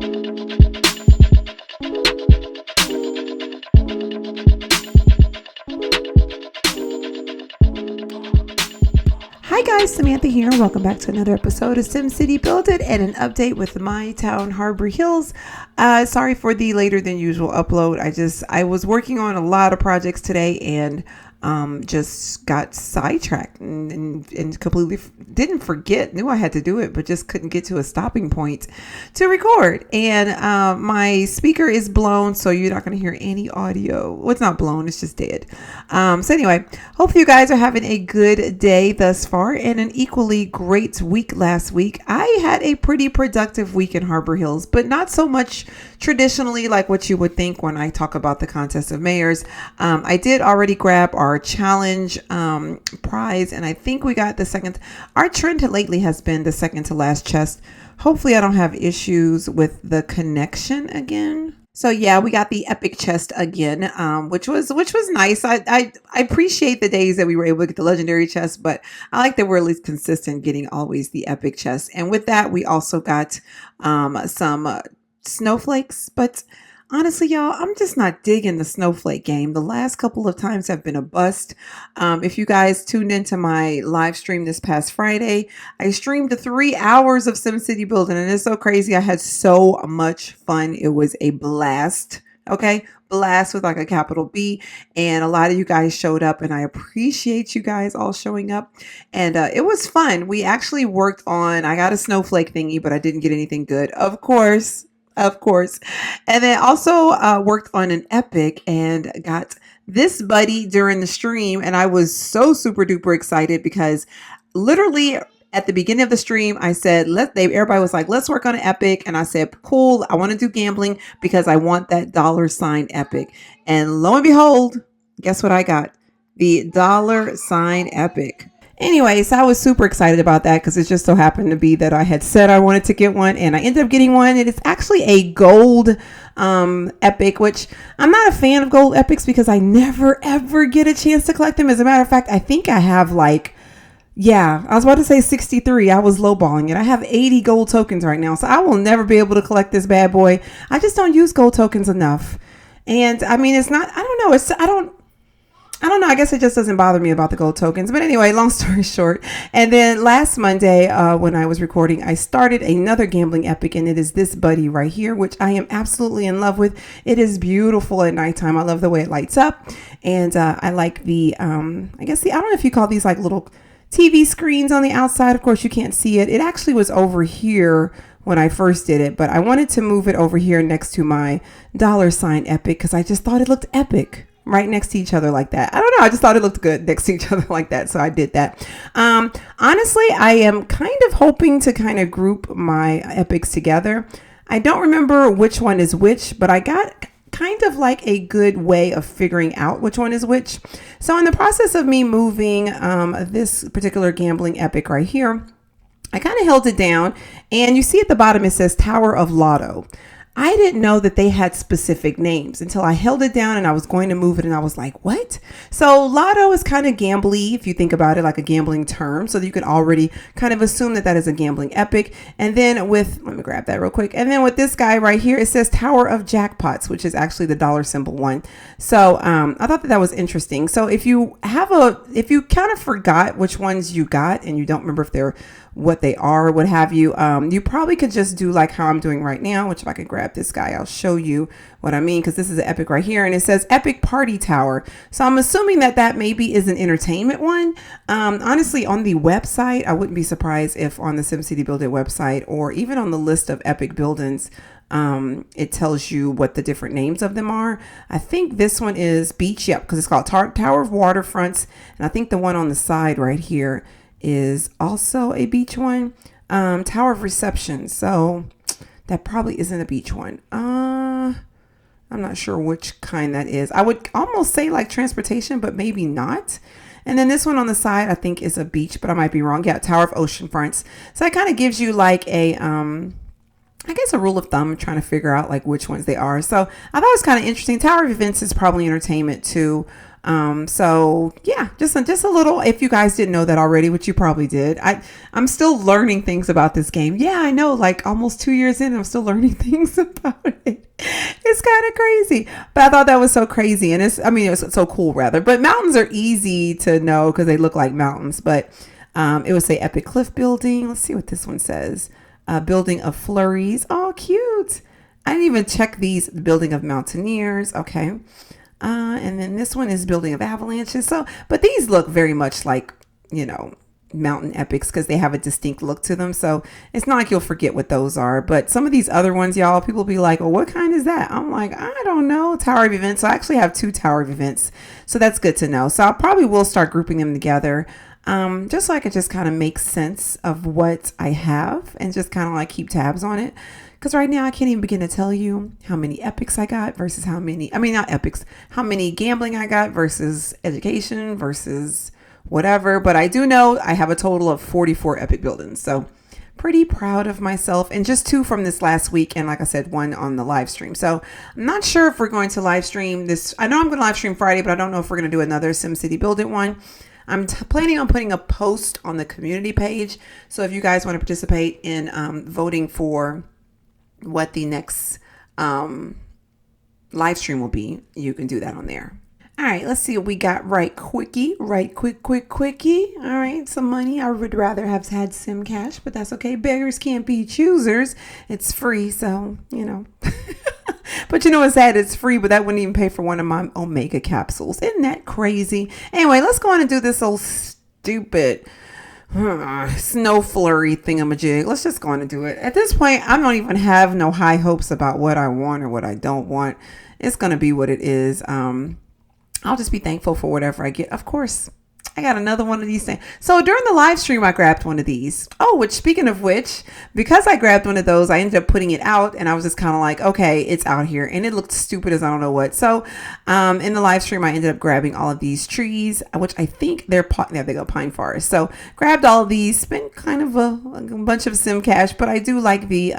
Hi guys, Samantha here. Welcome back to another episode of SimCity Build It and an update with my town, Harbor Hills. Sorry for the later than usual upload. I was working on a lot of projects today and just got sidetracked and completely didn't forget, knew I had to do it, but just couldn't get to a stopping point to record. And my speaker is blown, so you're not going to hear any audio. Well, it's not blown, it's just dead. So anyway, hope you guys are having a good day thus far and an equally great week last week. I had a pretty productive week in Harbor Hills, but not so much traditionally like what you would think when I talk about the contest of mayors. I did already grab our challenge prize, and I think we got the second. Our trend lately has been the second to last chest. Hopefully I don't have issues with the connection again. So yeah, we got the epic chest again, which was nice. I appreciate the days that we were able to get the legendary chest, but I like that we're at least consistent getting always the epic chest. And with that, we also got some snowflakes, but honestly, y'all, I'm just not digging the snowflake game. The last couple of times have been a bust. If you guys tuned into my live stream this past Friday, I streamed 3 hours of SimCity building, and it's so crazy. I had so much fun. It was a blast. Okay. Blast with like a capital B, and a lot of you guys showed up, and I appreciate you guys all showing up, and it was fun. We actually worked on, I got a snowflake thingy, but I didn't get anything good, of course. And then also worked on an epic and got this buddy during the stream. And I was so super duper excited because literally at the beginning of the stream, I said, everybody was like, let's work on an epic. And I said, cool, I want to do gambling because I want that $ epic. And lo and behold, guess what I got? The $ epic. Anyways, I was super excited about that because it just so happened to be that I had said I wanted to get one, and I ended up getting one. And it's actually a gold epic, which I'm not a fan of gold epics because I never ever get a chance to collect them. As a matter of fact, I think I have I was about to say 63. I was lowballing it. I have 80 gold tokens right now, so I will never be able to collect this bad boy. I just don't use gold tokens enough. And I mean, it's not, I don't know. I don't know. I guess it just doesn't bother me about the gold tokens. But anyway, long story short. And then last Monday, when I was recording, I started another gambling epic, and it is this buddy right here, which I am absolutely in love with. It is beautiful at nighttime. I love the way it lights up. And I like the, I don't know if you call these like little TV screens on the outside. Of course, you can't see it. It actually was over here when I first did it, but I wanted to move it over here next to my $ epic because I just thought it looked epic. Right next to each other like that. I don't know. I just thought it looked good next to each other like that. So I did that. Honestly, I am kind of hoping to kind of group my epics together. I don't remember which one is which, but I got kind of like a good way of figuring out which one is which. So in the process of me moving this particular gambling epic right here, I kind of held it down, and you see at the bottom it says Tower of Lotto. I didn't know that they had specific names until I held it down and I was going to move it, and I was like, what? So lotto is kind of gambly if you think about it, like a gambling term. So you can already kind of assume that that is a gambling epic. And then let me grab that real quick. And then with this guy right here, it says Tower of Jackpots, which is actually the dollar symbol one. So I thought that was interesting. So if you kind of forgot which ones you got and you don't remember if they're what they are or what have you, you probably could just do like how I'm doing right now, which if I could grab this guy, I'll show you what I mean, because this is an epic right here, and it says Epic Party Tower. So I'm assuming that maybe is an entertainment one. Honestly, on the website, I wouldn't be surprised if on the SimCity Build It website or even on the list of epic buildings, it tells you what the different names of them are. I think this one is Beach, because it's called Tower of Waterfronts, and I think the one on the side right here is also a beach one. Tower of Reception, so that probably isn't a beach one. I'm not sure which kind that is. I would almost say like transportation, but maybe not. And then this one on the side, I think is a beach, but I might be wrong. Yeah, Tower of Ocean Fronts. So it kind of gives you like a I guess a rule of thumb, trying to figure out like which ones they are. So I thought it was kind of interesting. Tower of Events is probably entertainment too. So yeah, just a little, if you guys didn't know that already, which you probably did. I'm still learning things about this game. Yeah, I know, like almost 2 years in, I'm still learning things about it. It's kind of crazy, but I thought that was so crazy. And it was so cool rather, but mountains are easy to know because they look like mountains, but, it would say epic cliff building. Let's see what this one says. Building of flurries. Oh, cute. I didn't even check these. Building of mountaineers. Okay. And then this one is building of avalanches. So, but these look very much like, mountain epics because they have a distinct look to them. So it's not like you'll forget what those are. But some of these other ones, y'all, people be like, well, what kind is that? I'm like, I don't know. Tower of Events. So I actually have 2 Tower of Events. So that's good to know. So I probably will start grouping them together. Just so I could just kind of make sense of what I have and just kind of like keep tabs on it. Because right now I can't even begin to tell you how many epics I got versus how many gambling I got versus education versus whatever. But I do know I have a total of 44 epic buildings. So pretty proud of myself, and just 2 from this last week. And like I said, 1 on the live stream. So I'm not sure if we're going to live stream this. I know I'm going to live stream Friday, but I don't know if we're going to do another SimCity Build It one. I'm planning on putting a post on the community page. So if you guys want to participate in voting for what the next live stream will be, you can do that on there. All right, let's see what we got right quickie. All right, some money. I would rather have had Sim Cash, but that's okay. Beggars can't be choosers. It's free, so, But what's sad? It's free, but that wouldn't even pay for one of my Omega capsules. Isn't that crazy? Anyway, let's go on and do this old stupid snow flurry thingamajig. Let's just go on and do it. At this point, I don't even have no high hopes about what I want or what I don't want. It's going to be what it is. I'll just be thankful for whatever I get. Of course, I got another one of these things. So during the live stream, I grabbed one of these. Oh, which speaking of which, because I grabbed one of those, I ended up putting it out, and I was just kind of like, okay, it's out here, and it looked stupid as I don't know what. So in the live stream, I ended up grabbing all of these trees, which I think they go pine forest. So grabbed all of these, spent kind of a bunch of Sim Cash, but I do like the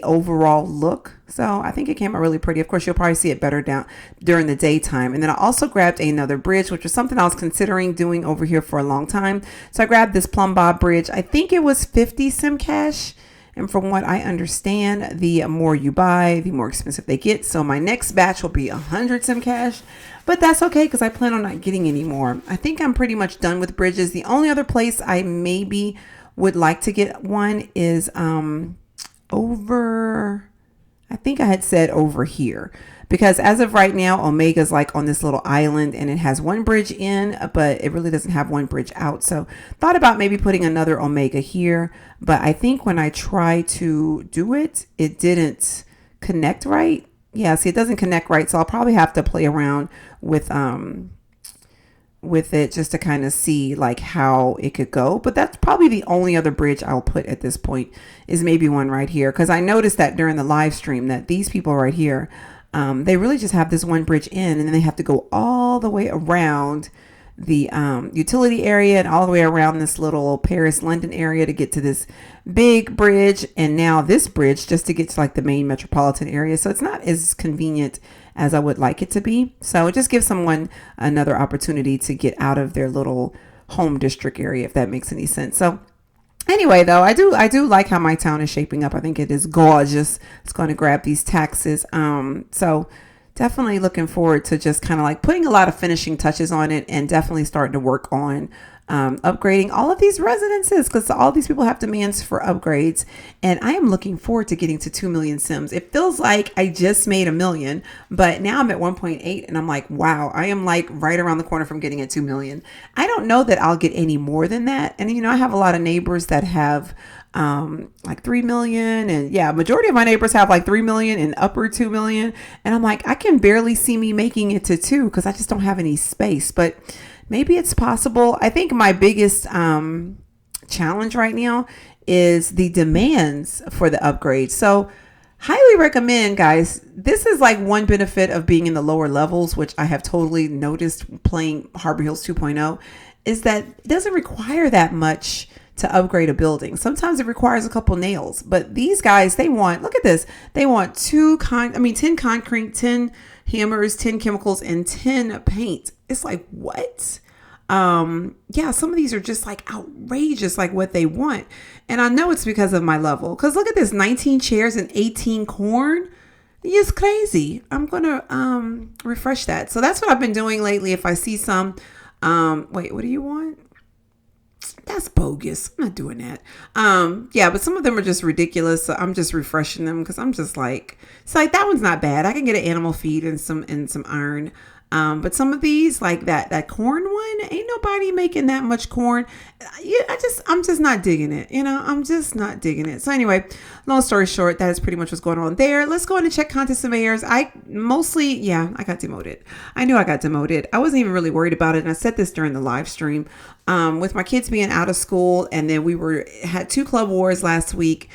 overall look. So I think it came out really pretty. Of course, you'll probably see it better down during the daytime. And then I also grabbed another bridge, which was something I was considering doing over here for a long time. So I grabbed this Plumb Bob bridge. I think it was 50 Sim Cash. And from what I understand, the more you buy, the more expensive they get. So my next batch will be 100 Sim Cash. But that's okay because I plan on not getting any more. I think I'm pretty much done with bridges. The only other place I maybe would like to get one is over, I think I had said over here, because as of right now, Omega's like on this little island and it has one bridge in, but it really doesn't have one bridge out. So thought about maybe putting another Omega here, but I think when I try to do it, it didn't connect right. Yeah, see, it doesn't connect right. So I'll probably have to play around with it just to kind of see like how it could go. But that's probably the only other bridge I'll put at this point, is maybe one right here, because I noticed that during the live stream that these people right here, they really just have this one bridge in, and then they have to go all the way around the utility area and all the way around this little Paris London area to get to this big bridge, and now this bridge just to get to like the main metropolitan area. So it's not as convenient as I would like it to be. So it just gives someone another opportunity to get out of their little home district area, if that makes any sense. So anyway, though, I do like how my town is shaping up. I think it is gorgeous. It's going to grab these taxes. So definitely looking forward to just kind of like putting a lot of finishing touches on it, and definitely starting to work on upgrading all of these residences, because all these people have demands for upgrades, and I am looking forward to getting to 2 million Sims. It feels like I just made 1 million, but now I'm at 1.8, and I'm like, wow, I am like right around the corner from getting at 2 million. I don't know that I'll get any more than that. And I have a lot of neighbors that have like 3 million, and yeah, majority of my neighbors have like 3 million and upper 2 million, and I'm like, I can barely see me making it to 2 because I just don't have any space. But maybe it's possible. I think my biggest challenge right now is the demands for the upgrade. So highly recommend, guys. This is like one benefit of being in the lower levels, which I have totally noticed playing Harbor Hills 2.0, is that it doesn't require that much to upgrade a building. Sometimes it requires a couple nails, but these guys, they want, look at this. They want 10 concrete, 10 hammers, 10 chemicals, and 10 paint. It's like, what? Yeah, some of these are just like outrageous, like what they want. And I know it's because of my level. Cause look at this, 19 chairs and 18 corn. It's crazy. I'm going to, refresh that. So that's what I've been doing lately. If I see some, wait, what do you want? That's bogus. I'm not doing that. Yeah, but some of them are just ridiculous. So I'm just refreshing them because I'm just like, it's like that one's not bad. I can get an animal feed and some iron. But some of these, like that corn one, ain't nobody making that much corn. Yeah, I'm just not digging it. I'm just not digging it. So anyway, long story short, that is pretty much what's going on there. Let's go in and check contest surveyors. I got demoted. I knew I got demoted. I wasn't even really worried about it. And I said this during the live stream, with my kids being out of school. And then we had 2 club wars last week.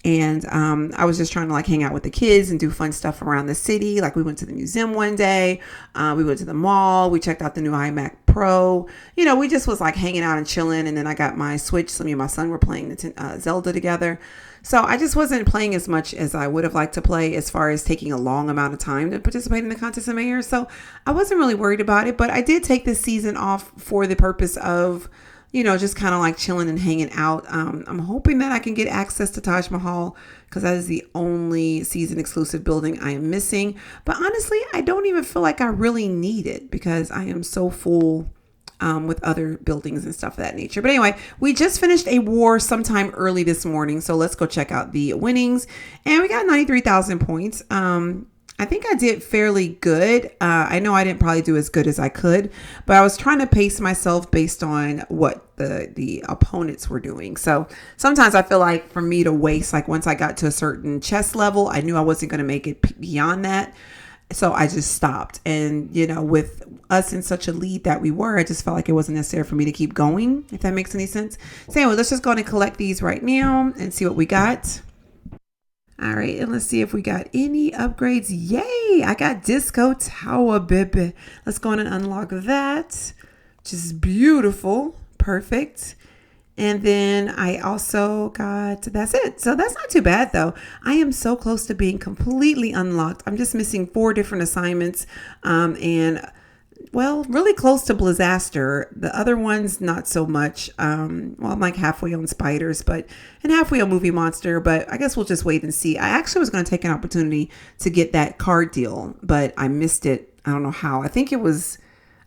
And I was just trying to like hang out with the kids and do fun stuff around the city. Like we went to the museum one day. We went to the mall. We checked out the new iMac Pro. We just was like hanging out and chilling. And then I got my Switch. So me and my son were playing Zelda together. So I just wasn't playing as much as I would have liked to play as far as taking a long amount of time to participate in the contest of mayor. So I wasn't really worried about it. But I did take this season off for the purpose of just kind of like chilling and hanging out. I'm hoping that I can get access to Taj Mahal because that is the only season exclusive building I am missing. But honestly, I don't even feel like I really need it because I am so full with other buildings and stuff of that nature. But anyway, we just finished a war sometime early this morning. So let's go check out the winnings. And we got 93,000 points. I think I did fairly good. I know I didn't probably do as good as I could, but I was trying to pace myself based on what the opponents were doing. So sometimes I feel like for me to waste, like once I got to a certain chess level, I knew I wasn't going to make it beyond that. So I just stopped. And, with us in such a lead that we were, I just felt like it wasn't necessary for me to keep going, if that makes any sense. So anyway, let's just go ahead and collect these right now and see what we got. All right, and let's see if we got any upgrades. Yay, I got Disco Tower, baby. Let's go on and unlock that. Just beautiful. Perfect. And then I also got, that's it. So that's not too bad though. I am so close to being completely unlocked. I'm just missing 4 different assignments. Really close to Blizaster. The other ones, not so much. I'm like halfway on Spiders, and halfway on Movie Monster, but I guess we'll just wait and see. I actually was going to take an opportunity to get that card deal, but I missed it. I don't know how.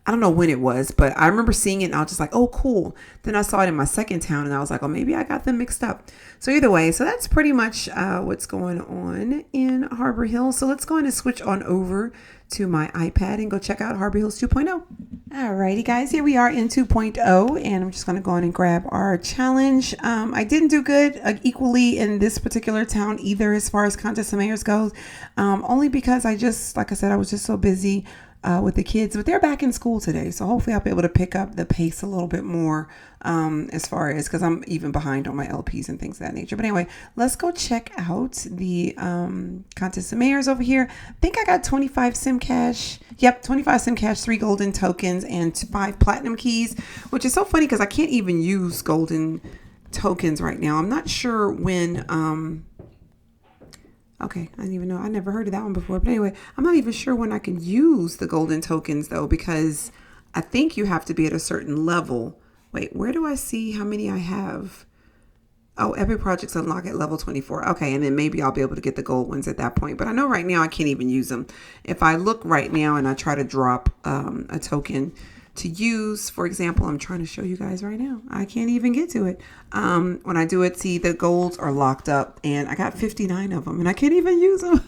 I don't know when it was, but I remember seeing it and I was just like, oh, cool. Then I saw it in my second town and I was like, oh, maybe I got them mixed up. So either way, so that's pretty much what's going on in Harbor Hills. So let's go ahead and switch on over to my iPad and go check out Harbor Hills 2.0. Alrighty, guys, here we are in 2.0 and I'm just going to go on and grab our challenge. I didn't do good equally in this particular town either as far as contest of mayors goes, only because like I said, I was just so busy with the kids, but they're back in school today. So hopefully I'll be able to pick up the pace a little bit more as far as, because I'm even behind on my LPs and things of that nature. But anyway, let's go check out the contest of mayors over here. I think I got 25 Sim Cash. Yep, 25 Sim Cash, 3 golden tokens, and 5 platinum keys, which is so funny because I can't even use golden tokens right now. I'm not sure when... Okay, I didn't even know. I never heard of that one before. But anyway, I'm not even sure when I can use the golden tokens, though, because I think you have to be at a certain level. Wait, where do I see how many I have? Oh, every project's unlocked at level 24. Okay, and then maybe I'll be able to get the gold ones at that point. But I know right now I can't even use them. If I look right now and I try to drop a token to use, for example, I'm trying to show you guys right now. I can't even get to it. When I do it, see the golds are locked up and I got 59 of them and I can't even use them.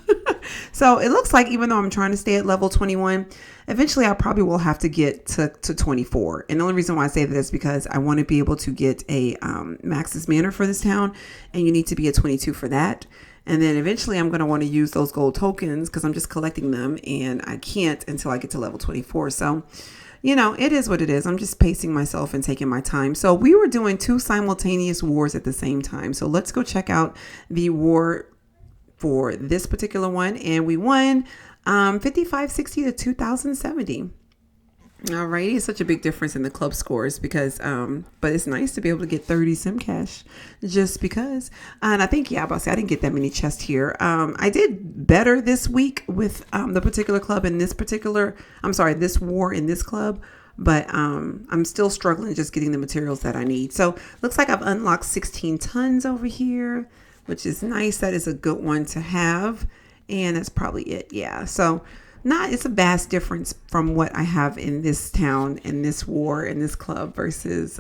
So it looks like even though I'm trying to stay at level 21, eventually I probably will have to get to 24. And the only reason why I say that is because I want to be able to get a Max's Manor for this town. And you need to be at 22 for that. And then eventually I'm going to want to use those gold tokens because I'm just collecting them and I can't until I get to level 24. So it is what it is. I'm just pacing myself and taking my time. So we were doing 2 simultaneous wars at the same time. So let's go check out the war for this particular one. And we won 5560 to 2070. Alrighty, it's such a big difference in the club scores because, but it's nice to be able to get 30 sim cash just because. And I think, yeah, I didn't get that many chests here. I did better this week with the particular club in this this war in this club, but I'm still struggling just getting the materials that I need. So looks like I've unlocked 16 tons over here, which is nice. That is a good one to have. And that's probably it. Yeah. So it's a vast difference from what I have in this town, in this war, in this club versus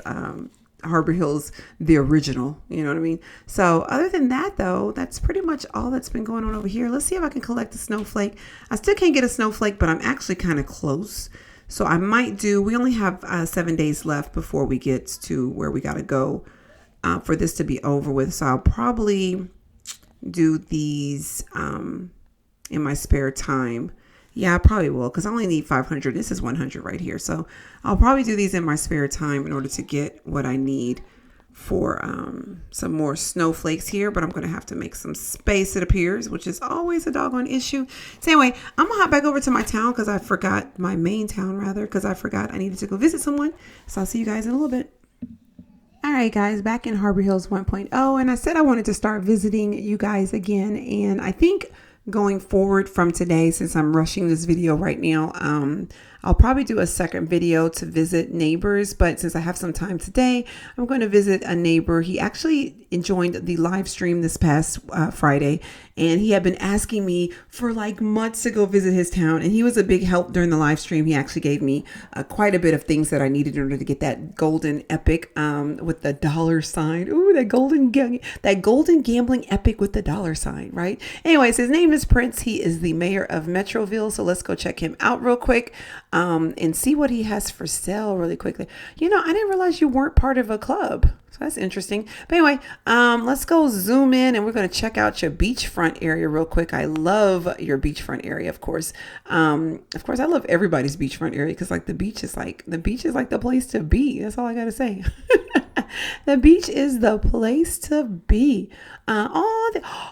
Harbor Hills, the original. You know what I mean? So other than that, though, that's pretty much all that's been going on over here. Let's see if I can collect a snowflake. I still can't get a snowflake, but I'm actually kind of close. So I might we only have 7 days left before we get to where we got to go for this to be over with. So I'll probably do these in my spare time. Yeah, I probably will because I only need 500. This is 100 right here. So I'll probably do these in my spare time in order to get what I need for some more snowflakes here. But I'm going to have to make some space, it appears, which is always a doggone issue. So anyway, I'm going to hop back over to my town because I forgot my main town, because I forgot I needed to go visit someone. So I'll see you guys in a little bit. All right, guys, back in Harbor Hills 1.0. And I said I wanted to start visiting you guys again. And I think going forward from today, since I'm rushing this video right now, I'll probably do a second video to visit neighbors, but since I have some time today, I'm going to visit a neighbor. He actually joined the live stream this past Friday, and he had been asking me for like months to go visit his town, and he was a big help during the live stream. He actually gave me quite a bit of things that I needed in order to get that golden epic with the $sign. Ooh, that golden gambling epic with the $sign, right? Anyways, his name is Prince. He is the mayor of Metroville, so let's go check him out real quick. And see what he has for sale really quickly. You know, I didn't realize you weren't part of a club. So that's interesting. But anyway, let's go zoom in and we're going to check out your beachfront area real quick. I love your beachfront area, of course. I love everybody's beachfront area because the beach is like the place to be. That's all I got to say. The beach is the place to be. Now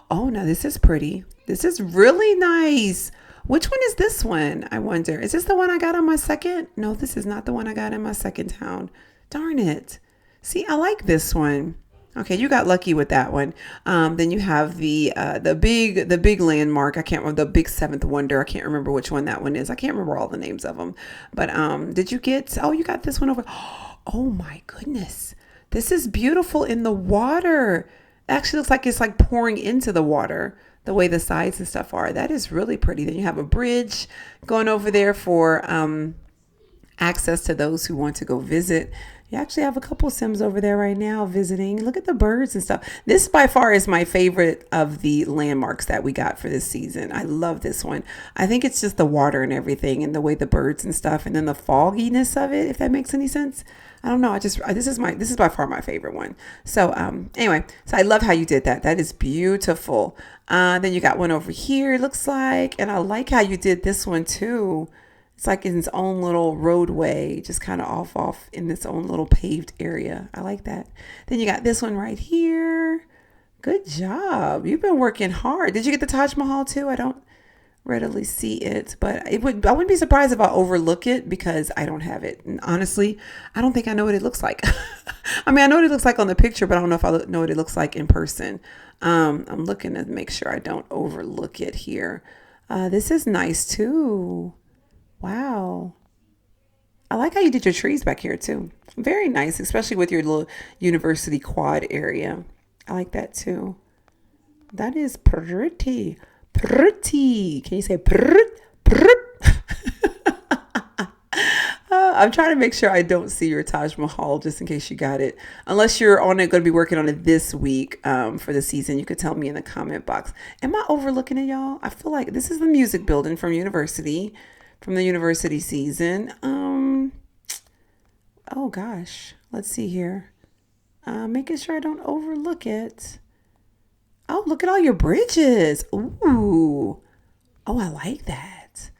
this is pretty. This is really nice. Which one is this one? I wonder. Is this the one I got on my second? No, this is not the one I got in my second town. Darn it. See, I like this one. Okay, you got lucky with that one. Then you have the big landmark. I can't remember, the big seventh wonder. I can't remember which one that one is. I can't remember all the names of them. But did you get? Oh, you got this one over. Oh my goodness, this is beautiful in the water. Actually, looks like it's like pouring into the water. The way the sides and stuff are. That is really pretty. Then you have a bridge going over there for access to those who want to go visit. You actually have a couple Sims over there right now visiting. Look at the birds and stuff. This by far is my favorite of the landmarks that we got for this season. I love this one. I think it's just the water and everything and the way the birds and stuff and then the fogginess of it, if that makes any sense. I don't know. This is by far my favorite one. So anyway, so I love how you did that. That is beautiful. Then you got one over here, it looks like, and I like how you did this one too. It's like in its own little roadway, just kind of off in this own little paved area. I like that. Then you got this one right here. Good job. You've been working hard. Did you get the Taj Mahal too? I don't readily see it, but I wouldn't be surprised if I overlook it because I don't have it. And honestly, I don't think I know what it looks like. I mean, I know what it looks like on the picture, but I don't know if I know what it looks like in person. I'm looking to make sure I don't overlook it here. This is nice too. Wow. I like how you did your trees back here too. Very nice, especially with your little university quad area. I like that too. That is pretty. Pretty. Can you say prrrt? I'm trying to make sure I don't see your Taj Mahal just in case you got it. Unless you're going to be working on it this week for the season, you could tell me in the comment box. Am I overlooking it, y'all? I feel like this is the music building from the university season. Oh gosh, let's see here. Making sure I don't overlook it. Oh, look at all your bridges. Ooh. Oh, I like that.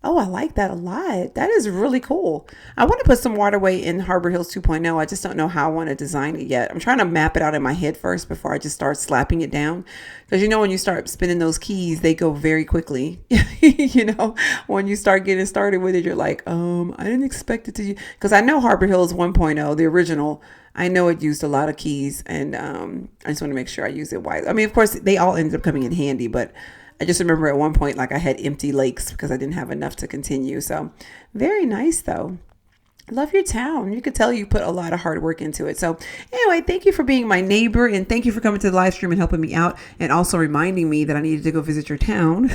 Oh, I like that a lot. That is really cool. I want to put some waterway in Harbor Hills 2.0. I just don't know how I want to design it yet. I'm trying to map it out in my head first before I just start slapping it down. Because you know, when you start spinning those keys, they go very quickly. You know, when you start getting started with it, you're like, I didn't expect it to. Because I know Harbor Hills 1.0, the original, I know it used a lot of keys, and I just want to make sure I use it wise. I mean, of course, they all ended up coming in handy, but I just remember at one point, like I had empty lakes because I didn't have enough to continue. So very nice though. Love your town. You could tell you put a lot of hard work into it. So anyway, thank you for being my neighbor, and thank you for coming to the live stream and helping me out, and also reminding me that I needed to go visit your town.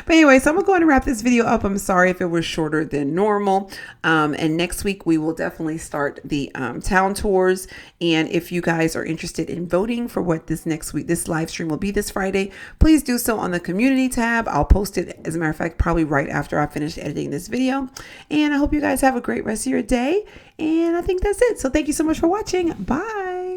But anyway, so I'm going to go ahead and wrap this video up. I'm sorry if it was shorter than normal. And next week we will definitely start the town tours. And if you guys are interested in voting for what this next week, this live stream will be this Friday, please do so on the community tab. I'll post it, as a matter of fact, probably right after I finish editing this video. And I hope you guys have a great rest of your day. And I think that's it. So thank you so much for watching. Bye.